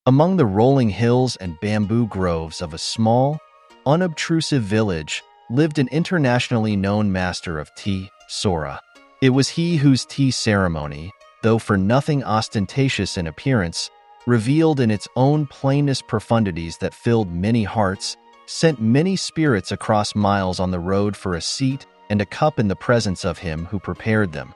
Among the rolling hills and bamboo groves of a small, unobtrusive village lived an internationally known master of tea, Sora. It was he whose tea ceremony, though for nothing ostentatious in appearance, revealed in its own plainness profundities that filled many hearts, sent many spirits across miles on the road for a seat and a cup in the presence of him who prepared them.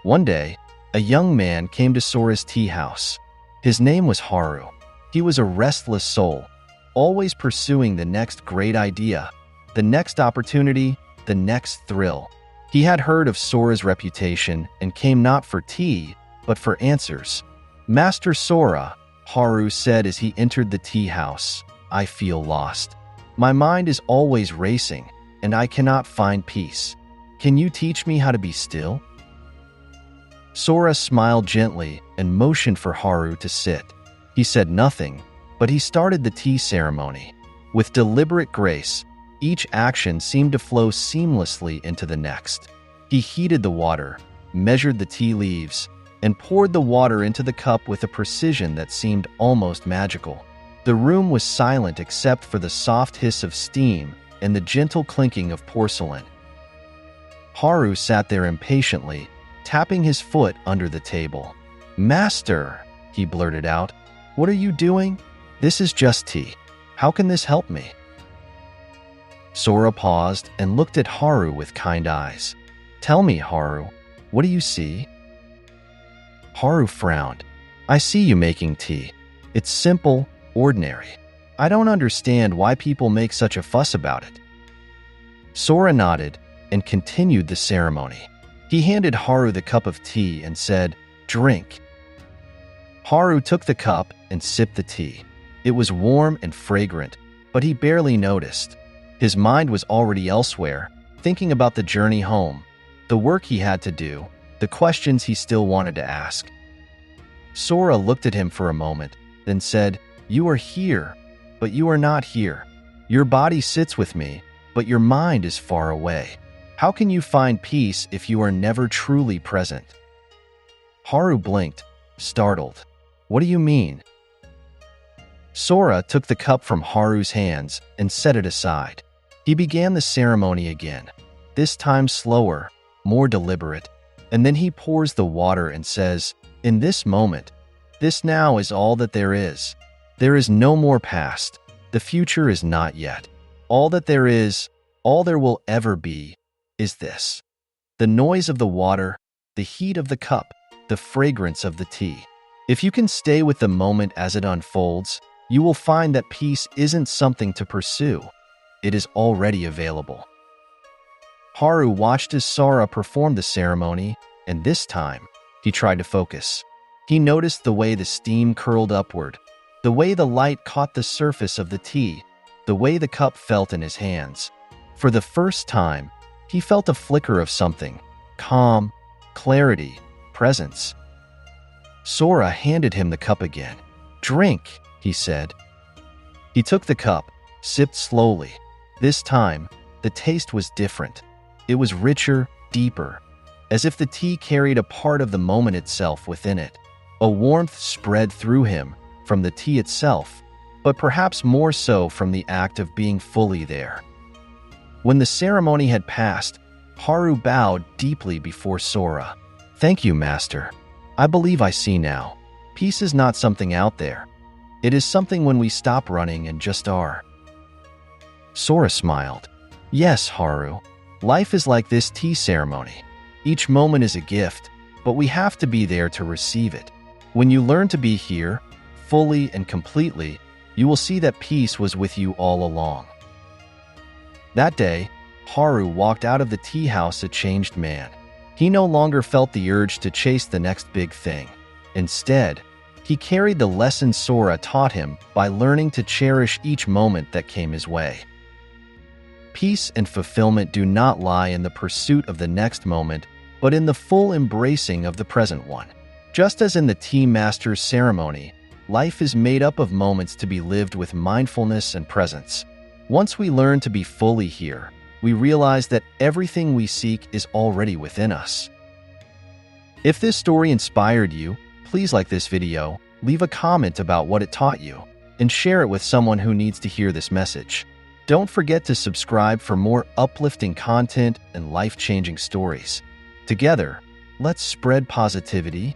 One day, a young man came to Sora's tea house. His name was Haru. He was a restless soul, always pursuing the next great idea, the next opportunity, the next thrill. He had heard of Sora's reputation and came not for tea, but for answers. "Master Sora," Haru said as he entered the tea house, "I feel lost. My mind is always racing, and I cannot find peace. Can you teach me how to be still?" Sora smiled gently and motioned for Haru to sit. He said nothing, but he started the tea ceremony. With deliberate grace, each action seemed to flow seamlessly into the next. He heated the water, measured the tea leaves, and poured the water into the cup with a precision that seemed almost magical. The room was silent except for the soft hiss of steam and the gentle clinking of porcelain. Haru sat there impatiently, tapping his foot under the table. "Master," he blurted out, "what are you doing? This is just tea. How can this help me?" Sora paused and looked at Haru with kind eyes. "Tell me, Haru, what do you see?" Haru frowned. "I see you making tea. It's simple, ordinary. I don't understand why people make such a fuss about it." Sora nodded and continued the ceremony. He handed Haru the cup of tea and said, "Drink." Haru took the cup and sipped the tea. It was warm and fragrant, but he barely noticed. His mind was already elsewhere, thinking about the journey home, the work he had to do, the questions he still wanted to ask. Sora looked at him for a moment, then said, "You are here, but you are not here. Your body sits with me, but your mind is far away. How can you find peace if you are never truly present?" Haru blinked, startled. "What do you mean?" Sora took the cup from Haru's hands and set it aside. He began the ceremony again, this time slower, more deliberate, and then he pours the water and says, "In this moment, this now is all that there is. There is no more past. The future is not yet. All that there is, all there will ever be, is this. The noise of the water, the heat of the cup, the fragrance of the tea. If you can stay with the moment as it unfolds, you will find that peace isn't something to pursue. It is already available." Haru watched as Sora performed the ceremony, and this time, he tried to focus. He noticed the way the steam curled upward, the way the light caught the surface of the tea, the way the cup felt in his hands. For the first time, he felt a flicker of something, calm, clarity, presence. Sora handed him the cup again. "Drink," he said. He took the cup, sipped slowly. This time, the taste was different. It was richer, deeper, as if the tea carried a part of the moment itself within it. A warmth spread through him from the tea itself, but perhaps more so from the act of being fully there. When the ceremony had passed, Haru bowed deeply before Sora. "Thank you, Master. I believe I see now. Peace is not something out there. It is something when we stop running and just are." Sora smiled. "Yes, Haru. Life is like this tea ceremony. Each moment is a gift, but we have to be there to receive it. When you learn to be here, fully and completely, you will see that peace was with you all along." That day, Haru walked out of the tea house a changed man. He no longer felt the urge to chase the next big thing. Instead, he carried the lesson Sora taught him by learning to cherish each moment that came his way. Peace and fulfillment do not lie in the pursuit of the next moment, but in the full embracing of the present one. Just as in the tea master's ceremony, life is made up of moments to be lived with mindfulness and presence. Once we learn to be fully here, we realize that everything we seek is already within us. If this story inspired you, please like this video, leave a comment about what it taught you, and share it with someone who needs to hear this message. Don't forget to subscribe for more uplifting content and life-changing stories. Together, let's spread positivity,